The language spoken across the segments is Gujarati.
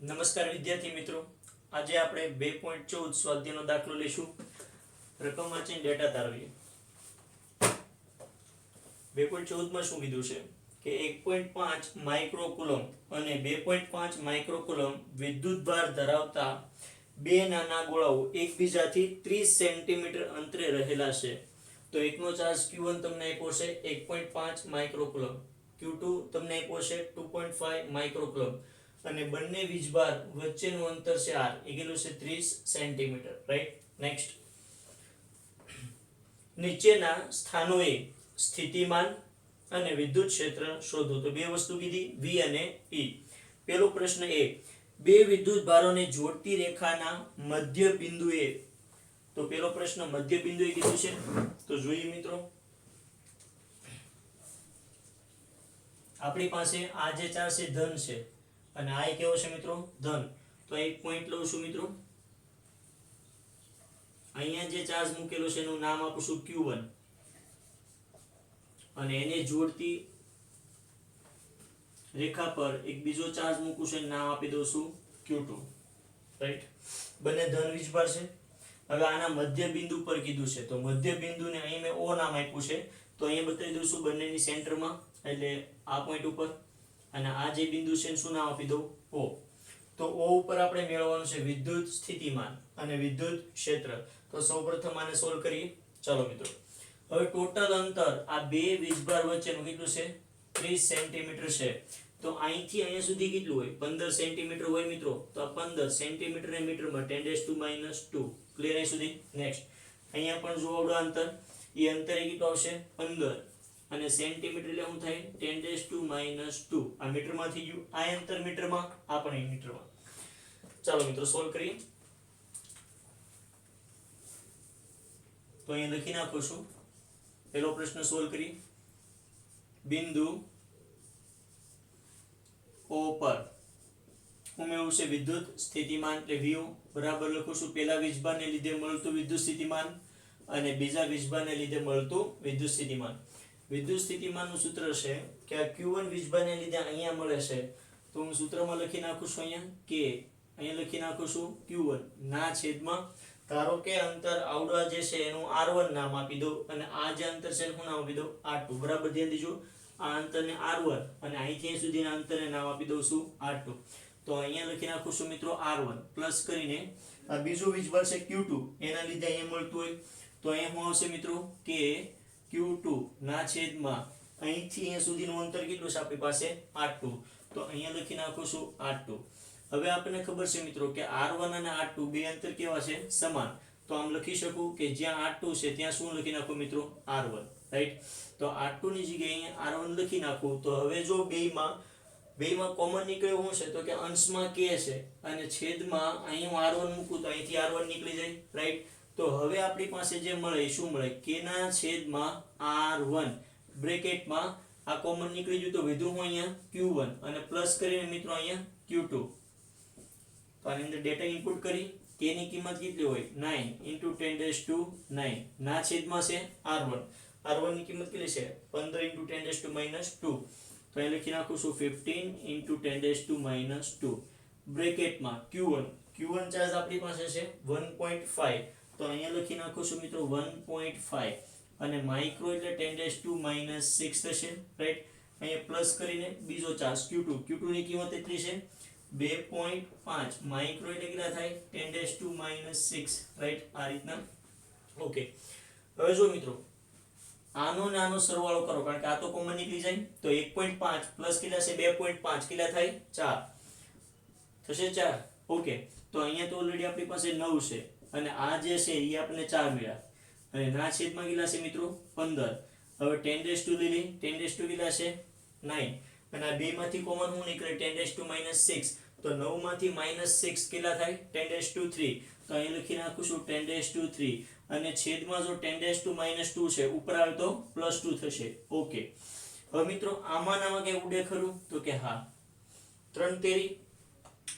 નમસ્કાર વિદ્યાર્થી મિત્રો, આજે આપણે 2.14 સ્વાધ્યાયનો દાખલો લઈશું. રકમ વાંચીને ડેટા તારવીએ. 2.14 માં શું કીધું છે કે 1.5 માઇક્રોકુલમ અને 2.5 માઇક્રોકુલમ વિદ્યુતભાર ધરાવતા બે નાના ગોળાઓ એકબીજાથી 30 સેન્ટીમીટર અંતરે રહેલા છે. તો એકનો ચાર્જ Q1 તમને આપ્યો છે 1.5 માઇક્રોકુલમ, Q2 તમને આપ્યો છે 2.5 માઇક્રોકુલમ અને બંને વીજભાર વચ્ચેનું અંતર છે r, એ કેટલું છે 30 સેન્ટીમીટર, રાઈટ. નેક્સ્ટ, નીચેના સ્થાનોએ સ્થિતિમાન અને વિદ્યુત ક્ષેત્ર શોધો. તો બે વસ્તુ કીધી, V અને E. પહેલો પ્રશ્ન એ, બે વિદ્યુત ભારોને જોડતી રેખાના મધ્ય બિંદુએ. તો પહેલો પ્રશ્ન મધ્ય બિંદુએ કીધું છે, તો જોઈએ મિત્રો. આપણી પાસે આ જે ચાર્જ છે ધન છે અને આ કેવો છે મિત્રો ધન. તો એક પોઈન્ટ લઉં છું મિત્રો. અહીંયા જે ચાર્જ મૂકેલો છે એનું નામ આપું Q1 અને એને જોડતી રેખા પર એક બીજો ચાર્જ મૂકું છું, નામ આપી દઉં છું Q2, રાઈટ. બંને ધન વીજભાર છે. હવે આના મધ્ય બિંદુ પર કીધું છે, તો મધ્ય બિંદુને અહીં મેં O નામ આપ્યું છે, તો અહીંયા બતાવી દઉં છું બંનેની સેન્ટરમાં, એટલે આ પોઈન્ટ ઉપર. અને આ જે બિંદુ છે શું નામ આપી દઉં O. તો O ઉપર આપણે મેળવવાનું છે વિદ્યુત સ્થિતિમાન અને વિદ્યુત ક્ષેત્ર. તો સૌપ્રથમ આને સોલ્વ કરીએ. ચાલો મિત્રો, હવે ટોટલ અંતર આ બે વીજભાર વચ્ચેનું કેટલું છે 30 સેન્ટીમીટર છે. તો અહીંથી અહીંયા સુધી કેટલું હોય 15 સેન્ટીમીટર હોય મિત્રો. તો આ 15 સેન્ટીમીટર ને મીટરમાં 10⁻². ક્લિયર અહીં સુધી? નેક્સ્ટ, અહીંયા પણ જો આવડું અંતર, એ અંતર કેટલું આવશે 15 અને સેન્ટીમીટર એટલે શું થાય 10⁻². આ મીટરમાં થઈ ગયું, આ અંતર મીટરમાં, આ પણ મીટરમાં. ચાલો મિત્રો સોલ્વ કરીએ. તો અહીંયા લખી નાખું છું. પહેલો પ્રશ્ન સોલ્વ કરીએ. બિંદુ O પર હું મેળવું છે વિદ્યુત સ્થિતિમાન એટલે VO બરાબર લખું છું પહેલા વીજભારને લીધે મળતું વિદ્યુત સ્થિતિમાન અને બીજા વીજભારને લીધે મળતું વિદ્યુત સ્થિતિમાન. વિદ્યુત સ્થિતિમાનનું સૂત્ર છે કે આ Q1 વીજભારને લીધે અહીંયા મળે છે, તો હું સૂત્રમાં લખી નાખું છું અહીંયા કે અહીંયા લખી નાખું છું Q1 ના છેદમાં, ધારો કે અંતર આવડા જે છે એનું R1 નામ આપી દો અને આ જે અંતર છે એનું નામ આપી દો R2. બરાબર ધ્યાન દીજો, આ અંતરને R1 અને અહીંથી અહીં સુધીના અંતરને નામ આપી દઉં છું R2. તો અહીંયા લખી નાખું છું મિત્રો R1 પ્લસ કરીને આ બીજું વીજભાર છે Q2, એના લીધે અહીંયા મળતું હોય, તો અહીંયા શું આવશે મિત્રો કે Q2 ના છેદમાં અહીંથી અહીંયા સુધીનું અંતર કેટલું છે આપણી પાસે R2. તો અહીંયા લખી નાખું છું R2. હવે આપણને ખબર છે મિત્રો કે R1 અને R2 બે અંતર કેવા છે સમાન. તો આમ લખી શકું કે જ્યાં R2 છે ત્યાં શું લખી નાખું મિત્રો R1, રાઈટ. તો R2 ની જગ્યાએ R1 લખી નાખું. તો હવે જો બેયમાં કોમન નીકળ્યું શું છે તો કે અંશમાં K છે અને છેદમાં અહીં હું R1 મૂકું તો અહીંથી R1 નીકળી જાય, રાઈટ. તો હવે આપણી પાસે જે મળે એ શું મળે K ના છેદમાં R1 બ્રેકેટમાં આ કોમન નીકળી ગયું, તો વધુ હું અહીંયા Q1 અને પ્લસ કરીને મિત્રો અહીંયા Q2. તો આની અંદર ડેટા ઇનપુટ કરી K ની કિંમત કેટલી હોય 9 × 10⁻⁹ ના છેદમાં છે R1 ની કિંમત કેટલી છે 15 × 10⁻². તો અહીં લખી નાખું છું 15 × 10⁻² બ્રેકેટમાં Q1 ચાર્જ આપણી પાસે છે 1.5. તો અહીંયા લખી નાખું છું મિત્રો 1.5 અને માઇક્રો એટલે 10⁻⁶ થશે, રાઈટ. અહીંયા પ્લસ કરીને બીજો ચાર્જ Q2 ની કિંમત એટલી છે 2.5 માઇક્રો એટલે કેટલા થાય 10⁻⁶, રાઈટ. આ રીતના. ઓકે, હવે જો મિત્રો આનો નાનો સરવાળો કરો કારણ કે આ તો કોમન નીકળી જાય. તો 1.5 પ્લસ કેટલા છે 2.5 કેટલા થાય 4 થશે 4. ઓકે, તો અહીંયા તો ઓલરેડી આપણી પાસે 9 છે અને આ જે છે એ આપણને 4 મળ્યા અને ના છેદમાં કેટલા છે મિત્રો 15. હવે 10 લઈ લઈ, 10 કેટલા છે 9 અને આ બે માંથી કોમન શું નીકળે 10⁻⁶. તો 9 માંથી -6 કેટલા થાય 10⁻3. તો અહીં લખી નાખું છું 10⁻3 અને છેદમાં જો 10⁻² છે ઉપર આવે તો +2 થશે. ઓકે, હવે મિત્રો આમાં કઈ ઉડે ખરું તો કે હા, 3 તેરી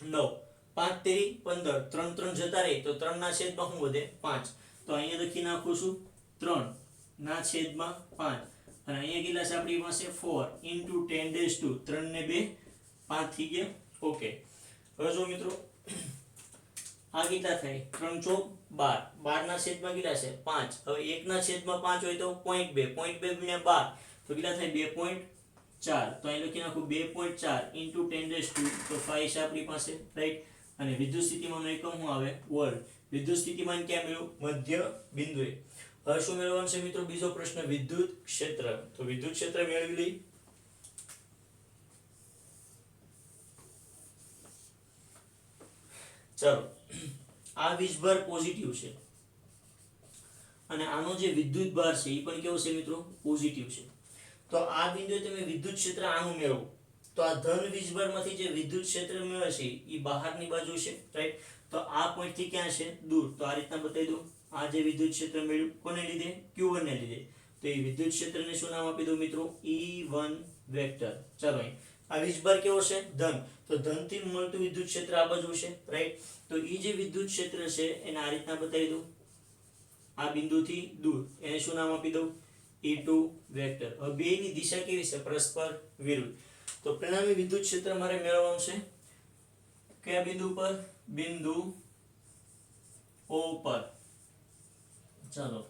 9, 5 તેરી 15, 3 જતા રહે તો 3 ના છેદમાં શું વધે 5. તો અહીંયા લખી નાખું છું 3 ના છેદમાં 5 અને અહીંયા કેટલા છે આપણી પાસે 4 × 10⁻². 3 ને 2 5 થઈ ગયા. ઓકે, હવે જો મિત્રો આ કેટલા થાય 3 ચોક 12, 12 ના છેદમાં કેટલા છે 5. હવે 1 ના છેદમાં 5 હોય તો 0.2, 0.2 ગુણ્યા 12 તો કેટલા થાય 2.4. તો અહીં લખી નાખું 2.4 ઇન્ટુ 10⁻², તો 5 છે આપણી પાસે, રાઈટ. અને વિદ્યુત સ્થિતિમાનનો એકમ શું આવે વોલ્ટ. વિદ્યુત સ્થિતિમાન ક્યાં મેળવ્યું મધ્ય બિંદુએ. હવે શું મેળવવાનું છે મિત્રો બીજો પ્રશ્ન વિદ્યુત ક્ષેત્ર. તો વિદ્યુત ક્ષેત્ર મેળવી લઈ. ચાલો આ વીજભાર પોઝિટિવ છે અને આનો જે વિદ્યુત ભાર છે એ પણ કેવો છે મિત્રો પોઝિટિવ છે. તો આ બિંદુએ તમે વિદ્યુત ક્ષેત્ર આનું મેળવો તો આ ધન વીજભારમાંથી જે વિદ્યુત ક્ષેત્ર મેળવે છે એ બહારની બાજુ છે, રાઈટ. તો આ પોઈન્ટ થી ક્યાં છે દૂર. તો આ રીતના બતાવી દઉં. આ જે વિદ્યુત ક્ષેત્ર મેળવ્યું કોને લીધે Q1 ને લીધે. તો એ વિદ્યુત ક્ષેત્રને શું નામ આપી દઉં મિત્રો E1 વેક્ટર. ચાલો અહીં આ વીજભાર કેવો છે ધન. તો ધન થી મળતું વિદ્યુત ક્ષેત્ર આ બાજુ છે, રાઈટ. તો એ જે વિદ્યુત ક્ષેત્ર છે એને આ રીતના બતાવી દઉં. આ બિંદુથી દૂર એને શું નામ આપી દઉં E2 વેક્ટર. હવે બેની દિશા કેવી છે પરસ્પર વિરુદ્ધ. તો પરિણામી વિદ્યુત ક્ષેત્ર મારે મેળવવાનું છે કયા બિંદુ પર બિંદુ O પર. ચાલો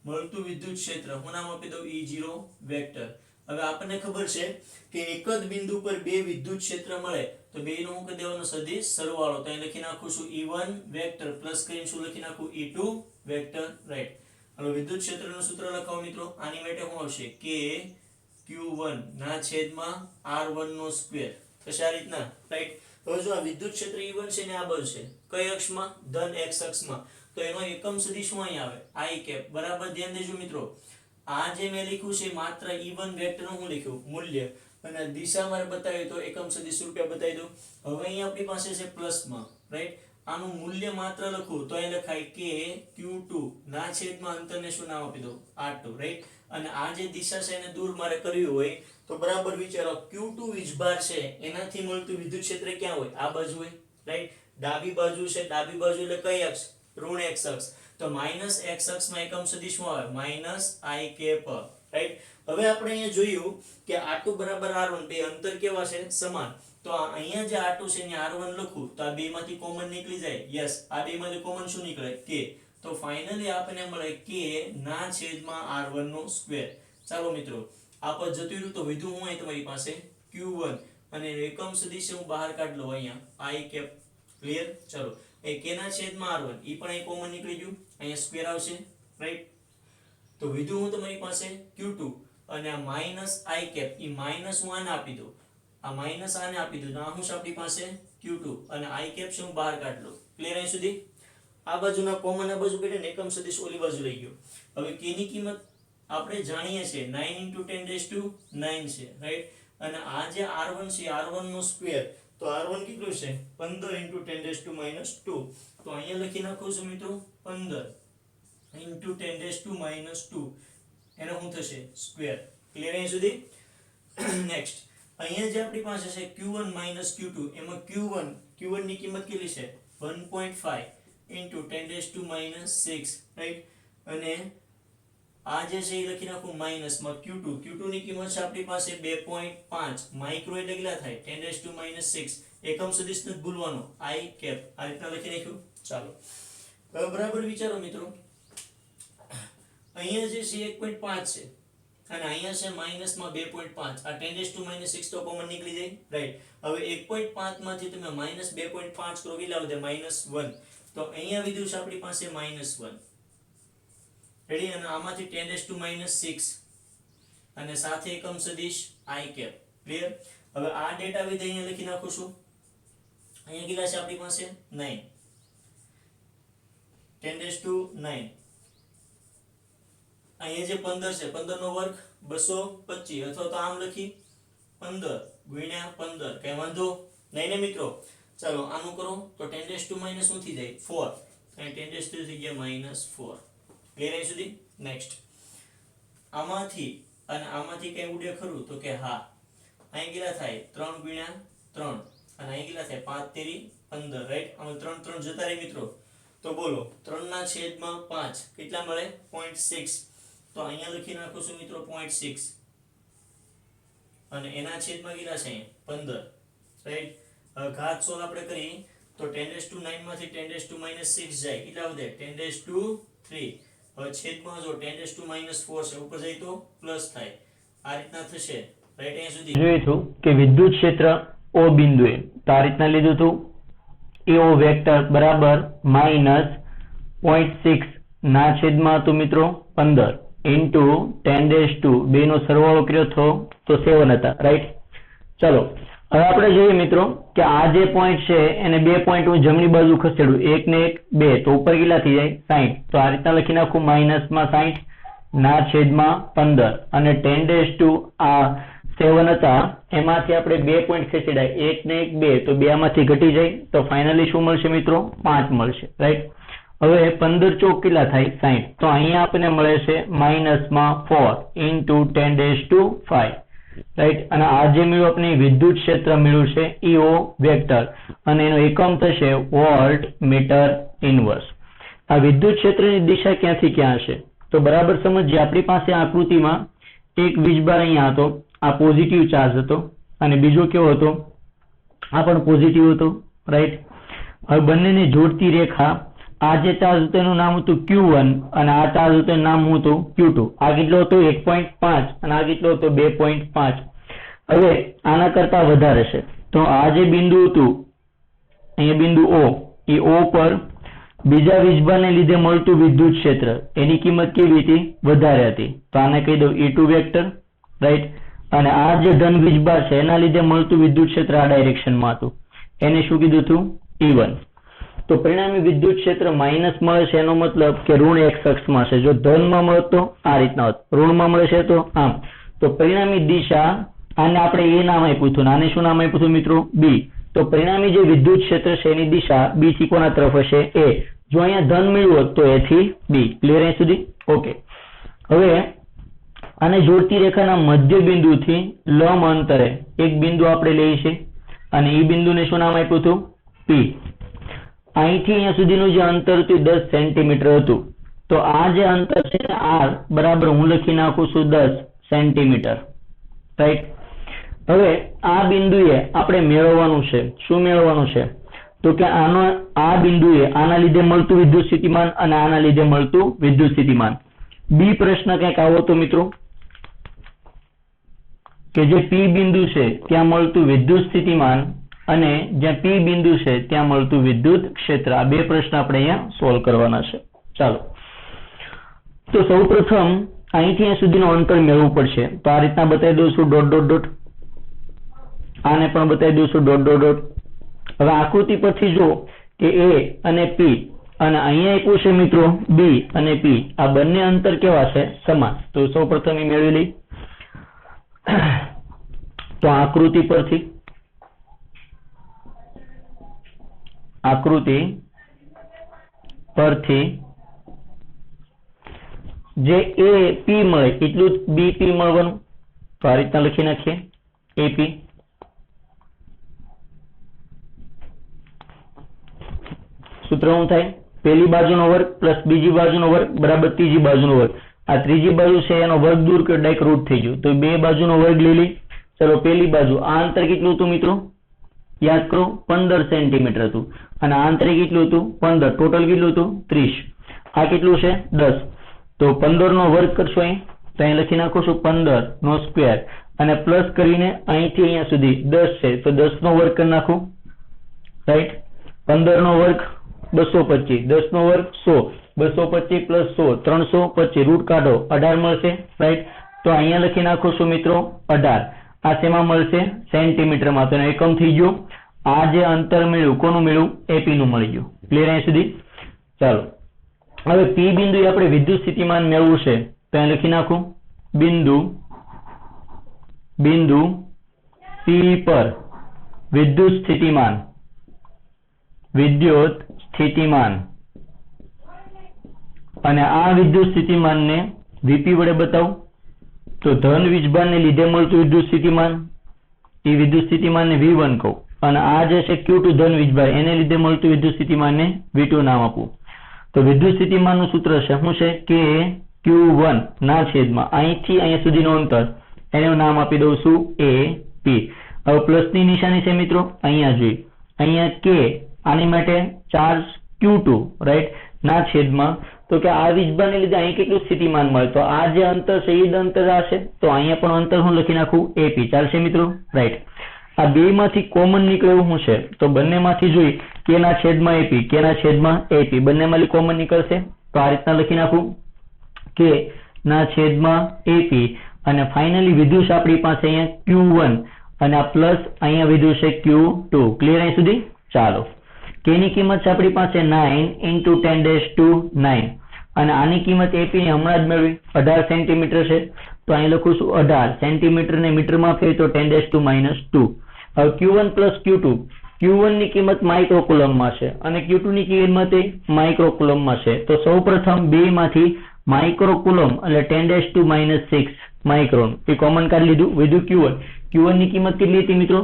મળતું વિદ્યુત ક્ષેત્ર હું નામ આપી દઉં E0 વેક્ટર. હવે આપણને ખબર છે કે એક જ બિંદુ પર બે વિદ્યુત ક્ષેત્ર મળે તો બેનો હું કરી દેવાનો સદિશ સરવાળો. તો અહીં લખી નાખું છું E1 વેક્ટર પ્લસ કરીને શું લખી નાખું E2 વેક્ટર, રાઈટ. હવે વિદ્યુત ક્ષેત્રનું સૂત્ર લખાવો મિત્રો. આની માટે શું આવશે કે Q1 ના છેદમાં R1 નો સ્ક્વેર. થશે આ રીતના, રાઈટ. હવે જો આ વિદ્યુત ક્ષેત્ર E1 છે ને આ બાજુ છે કઈ અક્ષમાં ધન x અક્ષમાં. તો એનો એકમ સદિશ શું અહીં આવે I કેપ. બરાબર ધ્યાન દેજો મિત્રો. આ જે મેં લખ્યું છે માત્ર E1 વેક્ટરનું હું લખ્યું મૂલ્ય અને દિશા મારે બતાવી તો એકમ સદિશ રૂપિયા બતાવી દઉં. હવે અહીં આપણી પાસે છે પ્લસમાં, રાઈટ. આનું મૂલ્ય માત્ર લખું તો અહીં લખાય કે Q2 ના છેદમાં અંતરને શું નામ આપી દઉં R2, રાઈટ. અને આ જે દિશા છે એને દૂર મારે કરવી હોય તો બરાબર વિચારો Q2 વીજભાર છે એનાથી મળતું વિદ્યુત ક્ષેત્ર ક્યાં હોય આ બાજુ હોય, રાઈટ. ડાબી બાજુ છે, ડાબી બાજુ એટલે કઈ અક્ષ ઋણ x અક્ષ. તો માઈનસ x અક્ષમાં એકમ સદિશ શું આવે માઈનસ I કેપ, રાઈટ. હવે આપણે અહીંયા જોયું કે R2 બરાબર R1 બે અંતર કેવા છે સમાન. તો અહીંયા જે R2 છે ને R1 લખું તો આ બેમાંથી કોમન નીકળી જાય. યસ આ બેમાંથી કોમન શું નીકળે k. તો ફાઇનલી આપણને મળે k ના છેદમાં R1 નો સ્ક્વેર. ચાલો મિત્રો આ પદ જતું રહ્યું તો વધુ હું અહીં તમારી પાસે Q1 અને એકમ સદિશ હું બહાર કાઢ લઉં અહીંયા I કેપ. ક્લિયર. ચાલો એ k ના છેદમાં R1 ઈ પણ અહીં કોમન નીકળી ગયું અહીંયા સ્ક્વેર આવશે, રાઈટ. તો વધુ હું તમારી પાસે Q2 અને આ minus I cap E minus હું આને આપી દઉં. આ માઈનસ આને આપી દઉં. આ હું છે આપણી પાસે Q2 અને I કેપ છે હું બહાર કાઢ લઉં. ક્લિયર અહીં સુધી. આ બાજુના કોમન આ બાજુ કાઢીને એકમ સદિશ ઓલી બાજુ લઈ ગયો. હવે k ની કિંમત આપણે જાણીએ છીએ 9 * 10⁹ છે, રાઈટ. અને આ જે R1 છે R1 નો સ્ક્વેર. તો R1 કેટલું છે 15 * 10⁻². તો અહીંયા લખી નાખું છું મિત્રો 15 * 10⁻². એનો શું થશે સ્ક્વેર. ક્લિયર અહીં સુધી. નેક્સ્ટ અહીંયા જે આપણી પાસે છે Q1 - Q2 એમાં Q1 ની કિંમત કેટલી છે 1.5 * 10⁻⁶, રાઈટ. અને આ જે છે એ લખી નાખું માઈનસમાં Q2 ની કિંમત છે આપણી પાસે 2.5 માઇક્રો એટલે કેટલા થાય 10⁻⁶. એકમ સદિશ નથી ભૂલવાનો I કેપ. આ રીતના લખી નાખ્યું. ચાલો હવે બરાબર વિચારો મિત્રો. અહીંયા જે છે 1.5 છે અને અહીંયા છે માઈનસમાં 2.5. આ 10⁻⁶ તો કોમન નીકળી જાય, રાઈટ. હવે 1.5 માંથી તમે -2.5 કરો કેટલા વધે -1. તો અહીંયા વિદ્યુત આપણી પાસે -1, રેડી. અને આમાંથી 10⁻⁶ અને સાથે એકમ સદિશ I કેપ. ક્લિયર. હવે આ ડેટા વિધ અહીંયા લખી નાખું છું. અહીંયા કેટલા છે આપણી પાસે 9 10⁹. અહીંયા જે 15 છે 15 નો વર્ગ 225 અથવા તો આમ લખી 15 * 15 કઈ વાંધો નહીં ને મિત્રો. ચાલો આનું કરો તો 10⁻⁻ શું થઈ જાય 4 અને 10⁻² થઈ ગયા -4. ક્લિયર અહીં સુધી. નેક્સ્ટ આમાંથી અને આમાંથી કઈ ઉડે ખરું તો કે હા. અહીં કેટલા થાય 3 * 3 અને અહીં કેટલા થાય 5 તેરી 15, રાઈટ. આમાં 3 3 જતા રહે મિત્રો. તો બોલો 3 ના છેદમાં 5 કેટલા મળે 0.6. તો અહીંયા લખી નાખું છું મિત્રો 0.6 અને એના છેદમાં કેટલા છે 15, રાઈટ. હવે ઘાત 16 આપણે કરીએ તો 10⁻⁹ માંથી 10⁻⁻6 જાય કેટલા વધે 10⁻3. હવે છેદમાં જો 10⁻⁻4 છે ઉપર જાય તો પ્લસ થાય. આ રીતના થશે રાઈટ. અહીંયા સુધી જોયું હતું કે વિદ્યુત ક્ષેત્ર O બિંદુએ તો આ રીતના લીધું હતું EO વેક્ટર બરાબર -0.6 ના છેદમાં હતું મિત્રો 15 ઇન્ટુ 10⁻2 નો સરવાળો કર્યો તો 7 હતા રાઈટ. ચલો હવે આપણે જોઈએ મિત્રો કે આ જે પોઈન્ટ છે એને 2 પોઈન્ટ હું જમણી બાજુ ખસેડું 1 ને 1 2 તો ઉપર કેટલા થઈ જાય 60. તો આ રીતના લખી નાખું -60 ના છેદમાં 15 અને 10⁻2 આ 7 હતા એમાંથી આપણે 2 પોઈન્ટ ખસેડાય 1 ને 1 2 તો 2 માંથી ઘટી જાય તો ફાઇનલી શું મળશે મિત્રો 5 મળશે રાઈટ. હવે 15 ચોક કેટલા થાય 60. તો અહીંયા આપણને મળે છે -4 ઇન્ટુ 10⁻5 રાઈટ. અને આ જે મળ્યું આપણે વિદ્યુત ક્ષેત્ર મળ્યું છે EO વેક્ટર અને એનો એકમ થશે વોલ્ટ મીટર ઇનવર્સ. આ વિદ્યુત ક્ષેત્રની દિશા ક્યાંથી ક્યાં હશે તો બરાબર સમજીએ. આપણી પાસે આકૃતિમાં એક વીજભાર અહીંયા હતો, આ પોઝિટિવ ચાર્જ હતો અને બીજો કેવો હતો આ પણ પોઝિટિવ હતો રાઈટ. હવે બંનેને જોડતી રેખા આ જે ચાર્જ હતો એનું નામ હતું Q1 અને આ ચાર્જ હતો એનું નામ હતું Q2. આ કેટલો હતો 1.5 અને આ કેટલો હતો 2.5. હવે આના કરતા વધારે છે તો આ જે બિંદુ હતું અહીંયા બિંદુ O એ O પર બીજા વીજભારને લીધે મળતું વિદ્યુત ક્ષેત્ર એની કિંમત કેવી હતી વધારે હતી તો આને કહી દઉં E2 વેક્ટર રાઈટ. અને આ જે ધન વીજભાર છે એના લીધે મળતું વિદ્યુત ક્ષેત્ર આ ડાયરેક્શનમાં હતું એને શું કીધું હતું E1. તો પરિણામી વિદ્યુત ક્ષેત્ર માઇનસ મળે છે એનો મતલબ કે ઋણ x અક્ષમાં છે. જો ધનમાં મળે તો આ રીતના હોત, ઋણમાં મળે છે તો આમ. તો પરિણામી દિશા આને આપણે A નામ આપ્યું હતું આને શું નામ આપ્યું હતું મિત્રો B. તો પરિણામી જે વિદ્યુત ક્ષેત્ર છે એની દિશા B થી કોના તરફ હશે A. જો અહીંયા ધન મળ્યું હોત તો A થી B. ક્લિયર અહીં સુધી ઓકે. હવે આને જોડતી રેખાના મધ્ય બિંદુથી લંબ અંતરે એક બિંદુ આપણે લઈએ છીએ અને એ બિંદુને શું નામ આપ્યું હતું P. અહીંથી અહીંયા સુધીનું જે અંતર હતું 10 સેન્ટીમીટર હતું. તો આ જે અંતર છે R બરાબર હું લખી નાખું છું 10 સેન્ટીમીટર રાઈટ. હવે આ બિંદુએ આપણે મેળવવાનું છે શું મેળવવાનું છે તો કે આ બિંદુએ આના લીધે મળતું વિદ્યુત સ્થિતિમાન અને આના લીધે મળતું વિદ્યુત સ્થિતિમાન. B પ્રશ્ન કંઈક આવો તો મિત્રો કે જે P બિંદુ છે ત્યાં મળતું વિદ્યુત સ્થિતિમાન અને જ્યાં P બિંદુ છે ત્યાં મળતું વિદ્યુત ક્ષેત્ર. આ બે પ્રશ્ન આપણે અહીંયા સોલ્વ કરવાના છે. ચાલો તો સૌપ્રથમ અહીંથી અહીંયા સુધીનું અંતર મેળવવું પડશે. તો આ રીતના બતાવી દઉં છું ડોટ ડોટ ડોટ. આને પણ બતાવી દઉં છું ડોટ ડોટ ડોટ. હવે આકૃતિ પરથી જો કે A અને P અને અહીંયા આપ્યું છે મિત્રો B અને P આ બંને અંતર કેવા છે સમાન. તો સૌપ્રથમ એ મેળવી લઈ. તો આકૃતિ પરથી જે AP મળે એટલું જ BP મળવાનું. તો આ રીતના લખી નાખીએ AP. સૂત્ર શું થાય પહેલી બાજુનો વર્ગ પ્લસ બીજી બાજુનો વર્ગ બરાબર ત્રીજી બાજુનો વર્ગ. આ ત્રીજી બાજુ છે એનો વર્ગ દૂર કર્યો ડાયરેક્ટ રૂટ થઈ ગયું તો બે બાજુનો વર્ગ લઈ લઈ. ચલો પહેલી બાજુ આ અંતર કેટલું હતું મિત્રો યાદ કરો 15 સેન્ટીમીટર હતું અને આ અંતર કેટલું હતું 15. ટોટલ કેટલું હતું 30. આ કેટલું છે 10. તો 15 નો વર્ગ કરશો અહીં તો અહીં લખી નાખો છો 15 નો સ્ક્વેર અને પ્લસ કરીને અહીંથી અહીંયા સુધી 10 છે તો 10 નો વર્ગ કરી નાખો રાઈટ. 15 નો વર્ગ 225, 10 નો વર્ગ 100, 225 પ્લસ 100 325 રૂટ કાઢો 18 મળશે રાઈટ. તો અહીંયા લખી નાખો છો મિત્રો 18. આ શેમાં મળશે સેન્ટીમીટરમાં. તો એનો એકમ થઈ ગયો. આ જે અંતર મળ્યું કોનું મળ્યું AP નું મળી ગયું. ક્લિયર અહીં સુધી. ચાલો હવે P બિંદુએ આપણે વિદ્યુત સ્થિતિમાન મેળવવું છે તો અહીં લખી નાખું બિંદુ P પર વિદ્યુત સ્થિતિમાન અને આ વિદ્યુત સ્થિતિમાનને VP વડે બતાવું તો ધન વીજભારને લીધે મળતું વિદ્યુત સ્થિતિમાન એ વિદ્યુત સ્થિતિમાનને V1 કહું અને આ જે છે Q2 ધન વીજભાર એને લીધે મળતું વિદ્યુત સ્થિતિમાનને V2 નામ આપું. તો વિદ્યુત સ્થિતિમાનનું સૂત્ર છે શું છે કે Q1 ના છેદમાં અહીંથી અહીંયા સુધીનું અંતર એને હું નામ આપી દઉં છું AP. હવે પ્લસની નિશાની છે મિત્રો અહીંયા જોઈ અહીંયા k આની માટે ચાર્જ q2 રાઈટ ના છેદમાં તો કે આ વીજભારને લીધે અહીં કેટલું સ્થિતિમાન મળે તો આ જે અંતર છે એ જ અંતર હશે તો અહીંયા પણ અંતર હું લખી નાખું AP ચાલશે મિત્રો રાઈટ આ બેમાંથી કોમન નીકળે એવું શું છે તો બંનેમાંથી જોઈ k ના છેદમાં AP k ના છેદમાં AP બંનેમાંથી કોમન નીકળશે તો આ રીતના લખી નાખું k ના છેદમાં AP અને ફાઇનલી વિદ્યુત આપણી પાસે અહીંયા Q1 અને આ પ્લસ અહીંયા વિદ્યુત છે Q2 ક્લિયર અહીં સુધી ચાલો k ની કિંમત છે આપણી પાસે 9 × 10⁻⁹ અને આની કિંમત AP ની હમણાં જ મેળવી 18 સેન્ટીમીટર છે તો અહીં લખું છું 18 સેન્ટીમીટર ને મીટરમાં ફેરવી તો 10⁻². હવે Q1 + Q2 Q1 ની કિંમત માઇક્રોકુલમમાં છે અને Q2 ની કિંમત માઇક્રોકુલમમાં છે તો સૌપ્રથમ બેમાંથી માઇક્રોકુલમ એટલે 10⁻⁶ માઇક્રોન એ કોમન કાઢી લીધું વિધું Q1 ની કિંમત કેટલી હતી મિત્રો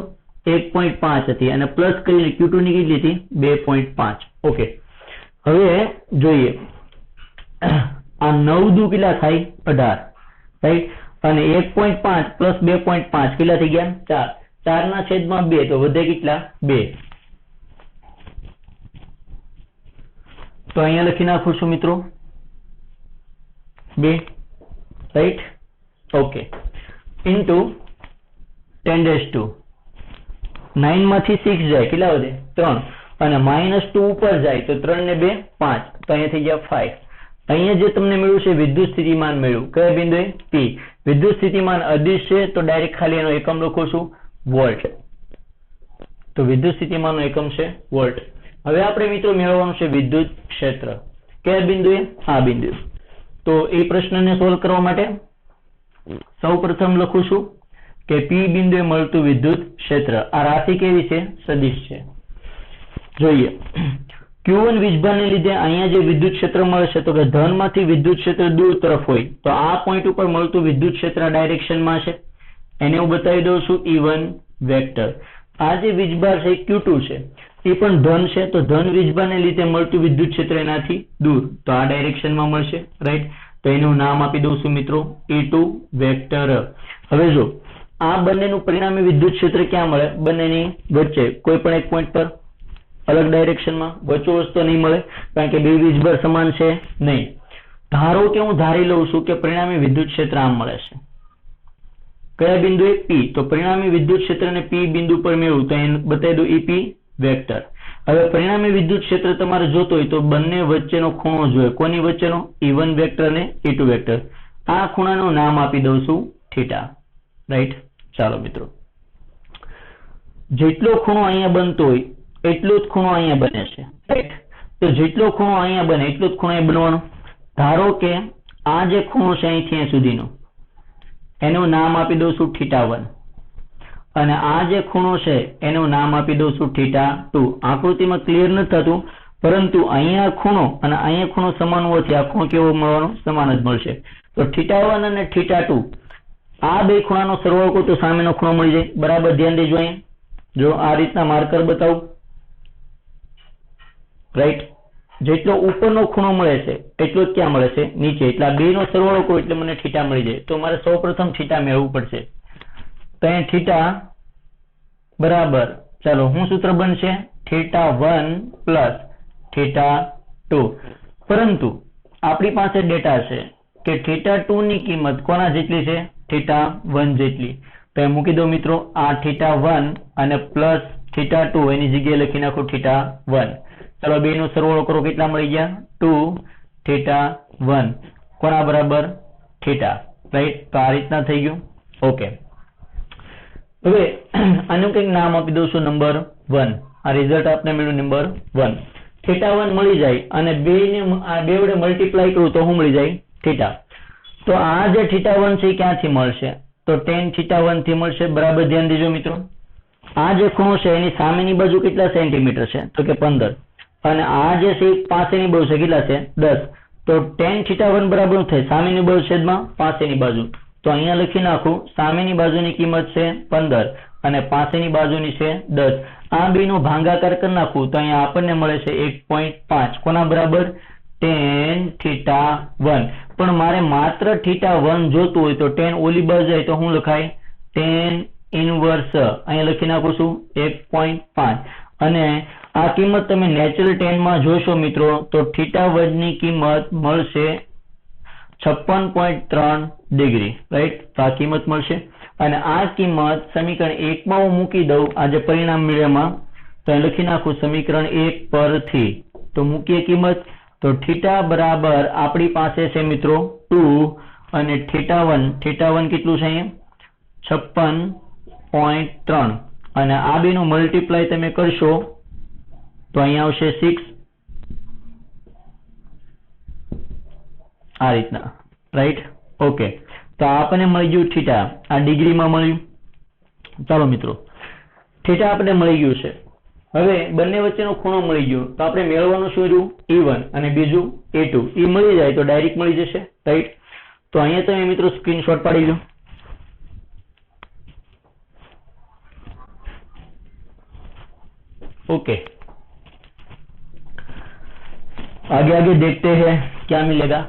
1.5 હતી અને પ્લસ કરીને Q2 ની કેટલી હતી 2.5 ઓકે હવે જોઈએ આ 9 દુ કેટલા થાય 18 રાઈટ અને 1.5 + 2.5 કેટલા થઈ ગયા 4 4 ના છેદમાં 2 તો વધે કેટલા 2 તો અહીંયા લખી નાખું છું મિત્રો 2 રાઈટ ઓકે ઇન્ટુ 10⁻². 9 માંથી 6 જાય કેટલા વધે 3 અને -2 ઉપર જાય તો 3 ને 2 5 તો અહીંયા થઈ ગયા 5. અહીંયા જે તમને મળ્યું છે વિદ્યુત સ્થિતિમાન મળ્યું કયા બિંદુએ P વિદ્યુત સ્થિતિમાન અદિશ છે તો ડાયરેક્ટ ખાલી એનો એકમ લખું છું વોલ્ટ તો વિદ્યુત સ્થિતિમાનનો એકમ છે વોલ્ટ. હવે આપણે મિત્રો મેળવવાનું છે વિદ્યુત ક્ષેત્ર કયા બિંદુએ આ બિંદુએ તો એ પ્રશ્નને સોલ્વ કરવા માટે સૌપ્રથમ લખું છું કે P બિંદુએ મળતું વિદ્યુત ક્ષેત્ર આ રાશિ કેવી છે સદિશ છે જોઈએ Q1 વીજભારને લીધે અહીંયા જે વિદ્યુત ક્ષેત્ર મળે છે તો કે ધનમાંથી વિદ્યુત ક્ષેત્ર દૂર તરફ હોય તો આ પોઈન્ટ ઉપર મળતું વિદ્યુત ક્ષેત્ર ડાયરેક્શનમાં છે એને હું બતાવી દઉં છું E1 વેક્ટર. આ જે વીજભાર છે Q2 છે એ પણ ધન છે તો ધન વીજભારને લીધે મળતું વિદ્યુત ક્ષેત્ર એનાથી દૂર તો આ ડાયરેક્શનમાં મળશે રાઈટ તો એનું નામ આપી દઉં છું મિત્રો E2 વેક્ટર. હવે જો આ બંનેનું પરિણામી વિદ્યુત ક્ષેત્ર ક્યાં મળે બંનેની વચ્ચે કોઈ પણ એક પોઈન્ટ પર અલગ ડાયરેક્શનમાં વચ્ચે નહીં મળે કારણ કે બે વીજભાર સમાન છે નહીં. ધારો કે હું ધારી લઉં છું કે પરિણામી વિદ્યુત ક્ષેત્ર આમ મળે છે કયા બિંદુએ P તો પરિણામી વિદ્યુત ક્ષેત્રને P બિંદુ પર મેળવું તો એને બતાવી દઉં EP વેક્ટર. હવે પરિણામી વિદ્યુત ક્ષેત્ર તમારે જોતો હોય તો બંને વચ્ચેનો ખૂણો જોઈએ કોની વચ્ચેનો E1 વેક્ટર અને E2 વેક્ટર. આ ખૂણાનું નામ આપી દઉં છું થીટા રાઈટ. ચાલો મિત્રો જેટલો ખૂણો અહીંયા બનતો હોય એટલો જ ખૂણો અહીંયા બને છે રાઈટ તો જેટલો ખૂણો અહીંયા બને એટલો જ ખૂણો અહીંયા બનવાનો. ધારો કે આ જે ખૂણો છે અહીંથી અહીં સુધીનો એનું નામ આપી દઉં છું θ1 અને આ જે ખૂણો છે એનું નામ આપી દઉં છું θ2. આકૃતિમાં ક્લિયર નથી થતું પરંતુ અહીંયા ખૂણો અને અહીંયા ખૂણો સમાન હોવાથી આ ખૂણો કેવો મળવાનો સમાન જ મળશે તો θ1 અને θ2 આ બે ખૂણાનો સરવાળો કરો તો સામેનો ખૂણો મળી જાય બરાબર. ધ્યાન દેજો અહીંયા જો આ રીતના માર્કર બતાવું રાઈટ જેટલો ઉપરનો ખૂણો મળે છે એટલો જ ક્યાં મળે છે નીચે એટલે આ બે નો સરવાળો કરો એટલે મને θ મળી જાય તો મારે સૌપ્રથમ θ મેળવવું પડશે તો અહીંયા θ બરાબર ચાલો હું સૂત્ર બનશે θ1 + θ2 પરંતુ આપણી પાસે ડેટા છે કે θ2 ની કિંમત કોના જેટલી છે θ1 જેટલી તો મૂકી દો મિત્રો આ θ1 અને પ્લસ θ2 એની જગ્યાએ લખી નાખો θ1 ચાલો બે નો સરવાળો કરો કેટલા મળી ગયા 2θ1 કોના બરાબર θ રાઈટ તો આ રીતના થઈ ગયું ઓકે. હવે આનું કંઈક નામ આપી દઉં છું નંબર 1 આ રિઝલ્ટ આપને મળ્યું નંબર 1 θ1 મળી જાય અને આ બે વડે મલ્ટીપ્લાય કરું તો શું મળી જાય θ. તો આ જે θ1 છે ક્યાંથી મળશે તો tan θ1 થી મળશે બરાબર. ધ્યાન દેજો મિત્રો આ જે ખૂણો છે એની સામેની બાજુ કેટલા સેન્ટીમીટર છે તો કે 15 અને આ જે છે પાસેની બાજુ છે કેટલા છે 10 તો tan θ1 બરાબર થાય સામેની બાજુ છેદમાં પાસેની બાજુ તો અહીંયા લખી નાખું સામેની બાજુની કિંમત છે 15 અને પાસેની બાજુની છે 10. આ બે નો ભાગાકાર કરી નાખું તો અહીંયા આપણને મળે છે 1.5 કોના બરાબર tan θ1. પણ મારે માત્ર θ1 જોતું હોય તો tan ઓલી બાજુ જાય તો શું લખાય tan ઇન્વર્સ અહીંયા લખી નાખું છું 1.5 અને આ કિંમત તમે નેચરલ 10 માં જોશો મિત્રો તો θ1 ની કિંમત મળશે 56.3 ડિગ્રી, રાઈટ? તો આ કિંમત મળશે અને આ કિંમત સમીકરણ 1 માં હું મૂકી દઉં, આ જે પરિણામ મળ્યામાં તો અહીં લખી નાખું સમીકરણ 1 પરથી, તો મૂકીએ કિંમત, તો θ બરાબર આપણી પાસે છે મિત્રો 2 અને θ1 કેટલું છે અહીંયા 56.3 અને આ બેનું મલ્ટીપ્લાય તમે કરશો તો અહીંયા આવશે 6 આ રીતના, રાઈટ? ઓકે, તો આપણને મળી ગયું θ, આ ડિગ્રીમાં મળ્યું. ચાલો મિત્રો, θ આપણે મળી ગયું છે. હવે બંને વચ્ચેનો ખૂણો મળી ગયો તો આપણે મેળવવાનું શું રહ્યું? E1 અને બીજું E2. એ મળી જાય તો ડાયરેક્ટ મળી જશે, રાઈટ? તો અહીંયા તમે મિત્રો સ્ક્રીનશોટ પાડી લો. ओके, आगे आगे देखते हैं क्या मिलेगा.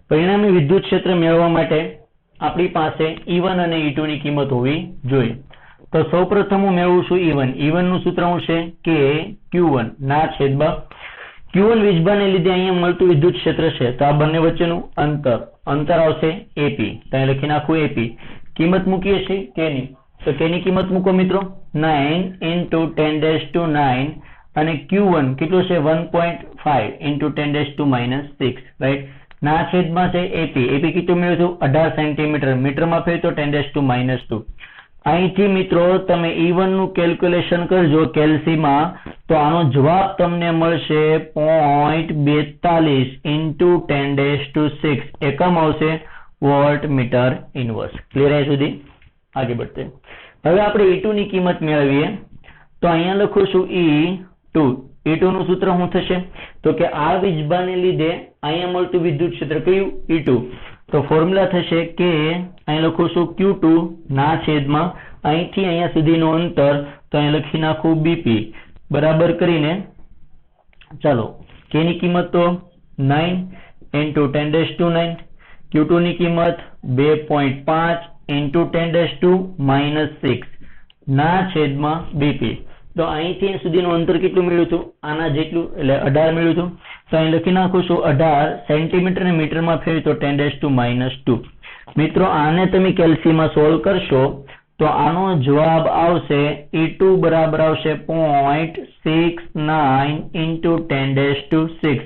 પરિણામી વિદ્યુત ક્ષેત્ર મેળવવા માટે આપણી પાસે E1 અને E2 ની કિંમત હોવી જોઈએ. તો સૌપ્રથમ હું મેળવું છું E1. E1 નું સૂત્ર શું છે? કે Q1 ના છેદમાં Q1 વીજભારને લીધે અહીંયા મળતું વિદ્યુત ક્ષેત્ર છે, તો આ બંને વચ્ચેનું અંતર આવશે AP. તો અહીં લખી નાખું AP. કિંમત મૂકીએ છીએ K ની, તો K ની કિંમત મૂકો મિત્રો 9 × 10⁻⁹ અને Q1 કેટલું છે 1.5 × 10⁻⁶, રાઈટ? ના છેદમાં છે AP. AP કેટલું મેળવ્યું? 18 સેન્ટીમીટર. મીટરમાં ફેરવી તો 10⁻². અહીંથી મિત્રો તમે E1 નું કેલ્ક્યુલેશન કરજો કેલ્સીમાં, તો આનો જવાબ તમને મળશે 0.42 × 10⁻⁶. એકમ આવશે વોલ્ટ મીટર ઇનવર્સ. ક્લિયર है સુધી? આગે बढ़ते. હવે આપણે E2 ની કિંમત મેળવીએ, તો અહીંયા લખું છું E2. E2 નું સૂત્ર શું થશે? તો કે આ વીજભારને લીધે અહીંયા મળતું વિદ્યુત ક્ષેત્ર કયું? E2. તો ફોર્મ્યુલા થશે કે અહીં લખું છું Q2 ના છેદમાં અહીંથી અહીંયા સુધીનું અંતર, તો અહીં લખી નાખું BP બરાબર કરીને ચાલો K ની કિંમત તો 9 × 10⁻⁹, Q2 ની કિંમત 2.5 × 10⁻⁻6 ના છેદમાં BP. તો અહીંથી સુધીનું અંતર કેટલું મળ્યું હતું? આના જેટલું, એટલે 18 મળ્યું હતું. તો અહીં લખી નાખું છું 18 સેન્ટીમીટર ને મીટરમાં ફેરવી તો 10⁻². મિત્રો આને તમે કેલ્સીમાં સોલ્વ કરશો તો આનો જવાબ આવશે E2 બરાબર આવશે 0.69 × 10⁻⁶.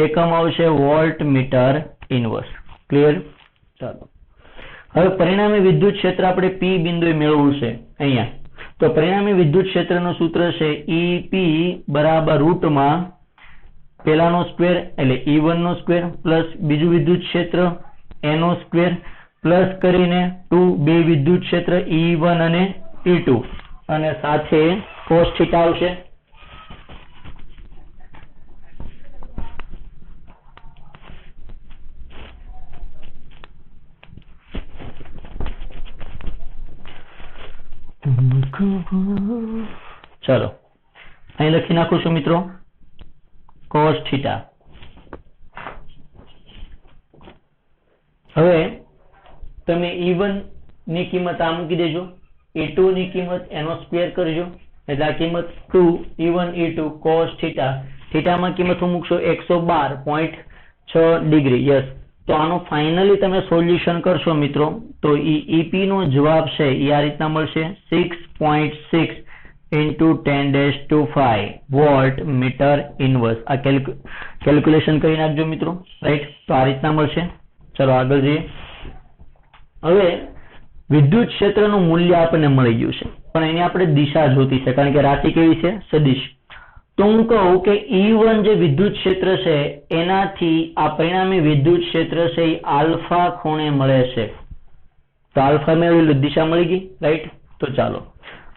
એકમ આવશે વોલ્ટ મીટર ઇનવર્સ. ક્લિયર? ચાલો, હવે પરિણામી વિદ્યુત ક્ષેત્ર આપણે P બિંદુએ મેળવવું છે અહીંયા. તો પરિણામી વિદ્યુત ક્ષેત્રનું સૂત્ર છે EP બરાબર રૂટમાં પહેલાનો સ્ક્વેર એટલે E1 નો સ્ક્વેર પ્લસ બીજું વિદ્યુત ક્ષેત્ર એનો સ્ક્વેર પ્લસ કરીને 2 બે વિદ્યુત ક્ષેત્ર E1 અને E2 અને સાથે cos θ આવશે. ચલો અહીં લખી નાખું છું મિત્રો cos θ. હવે તમે E1 ની કિંમત આ મૂકી દેજો, E2 ની કિંમત એનો સ્ક્વેર કરજો, એટલે આ કિંમત 2 E1 E2 cos θ. થીટામાં કિંમત હું મૂકશો 112.6 ડિગ્રી. યસ, તો આનો ફાઇનલી તમે સોલ્યુશન કરશો મિત્રો તો EP નો જવાબ છે એ આ રીતના મળશે 6.6 × 10⁻⁵ વોલ્ટ મીટર ઇનવર્સ. આ કેલ્ક્યુલેશન કરી નાખજો મિત્રો, રાઈટ? તો આ રીતના મળશે. ચલો આગળ જઈએ. હવે વિદ્યુત ક્ષેત્રનું મૂલ્ય આપણને મળી ગયું છે, પણ એની આપણે દિશા જોતી છે કારણ કે રાશિ કેવી છે? સદિશ. તો હું કહું કે E1 જે વિદ્યુત ક્ષેત્ર છે એનાથી આ પરિણામી વિદ્યુત ક્ષેત્ર છે એ આલ્ફા ખૂણે મળે છે. તો આલ્ફા મેળવેલું, દિશા મળી ગઈ, રાઈટ? તો ચાલો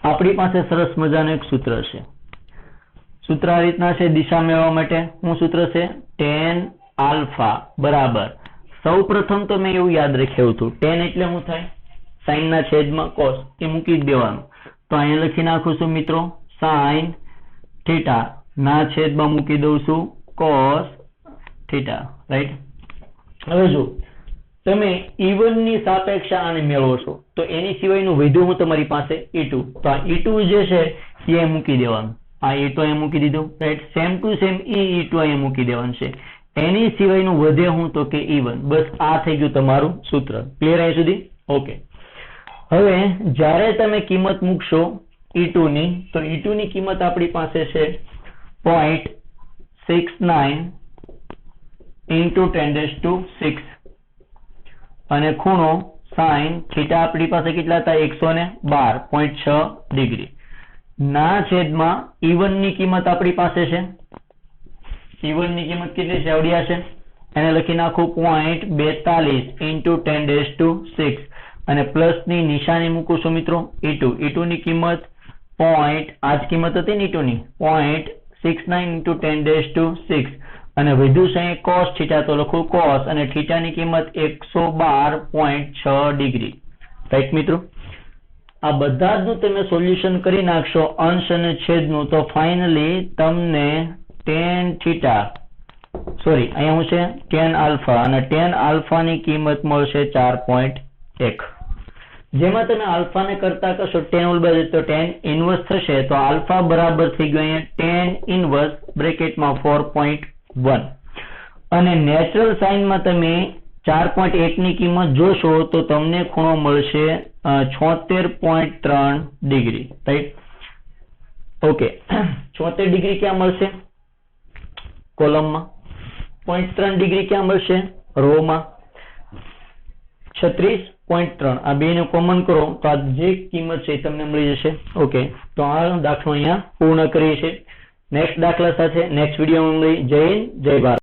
આપણી પાસે સરસ મજાનું એક સૂત્ર છે. સૂત્ર આ રીતના છે દિશા મેળવવા માટે. શું સૂત્ર છે? tan આલ્ફા બરાબર, સૌ પ્રથમ તો મેં એવું યાદ રાખ્યું હતું, tan એટલે શું થાય? sin ના છેદમાં cos. એ મૂકી જ દેવાનું. તો અહીંયા લખી નાખું છું મિત્રો sin θ ના છેદમાં મૂકી દઉં છું cos થીટા, રાઈટ? હવે જો તમે E1 ની સાપેક્ષે આને મેળવો છો તો એની સિવાયનું વધ્યું હું તમારી પાસે E2, તો આ E2 જે છે એ અહીં મૂકી દેવાનું, આ E2 અહીં મૂકી દીધું, right? Same to same E2 અહીં મૂકી દેવાનું છે. એની સિવાયનું વધે હું તો કે E1. બસ આ થઈ ગયું તમારું સૂત્ર. ક્લિયર અહીં સુધી? ઓકે. હવે જ્યારે તમે કિંમત મૂકશો E2 ની, તો E2 ની કિંમત આપણી પાસે છે 0.69 into 10⁶ અને ખૂણો sin થીટા આપણી પાસે કેટલા હતા? 112.6 ડિગ્રી ના છેદમાં E1 ની કિંમત આપણી પાસે છે, E1 ની કિંમત કેટલી છે આવડ્યા છે? એને લખી નાખું 0.42 into 10⁶ અને પ્લસ ની નિશાની મૂકું છું મિત્રો E2 ની કિંમત આ જ કિંમત હતી ને E2 ની 0.69 into 10⁶ અને વધુ છે cos થીટા તો લખું cos અને થીટા ની કિંમત 112.6 ડિગ્રી, રાઈટ મિત્રો? આ બધા જ તમે સોલ્યુશન કરી નાખશો અંશ અને છેદનું, તો ફાઇનલી તમને tan થીટા અહીંયા હું છે tan આલ્ફા, અને tan આલ્ફા ની કિંમત મળશે 4.1. જેમાં તમે આલ્ફા ને કરતા કરશો tan ઉલ બાજુ તો tan ઇન્વર્સ થશે, તો આલ્ફા બરાબર થઈ ગયો અહીંયા tan ઇન્વર્સ બ્રેકેટમાં 4.1 અને નેચરલ સાઇનમાં તમે 4.1 ની કિંમત જોશો તો તમને ખૂણો મળશે 76.3 ડિગ્રી, રાઈટ? ઓકે, 76 ડિગ્રી ક્યાં મળશે? કોલમમાં. 0.3 ડિગ્રી ક્યાં મળશે? રોમાં. 36.3 આ બેને કોમન કરો તો આ જે કિંમત છે એ તમને મળી જશે. ઓકે, તો આ દાખલો અહીંયા પૂર્ણ કરીએ છીએ. નેક્સ્ટ દાખલા સાથે નેક્સ્ટ વિડીયોમાં મળી. જય હિન્દ, જય ભારત.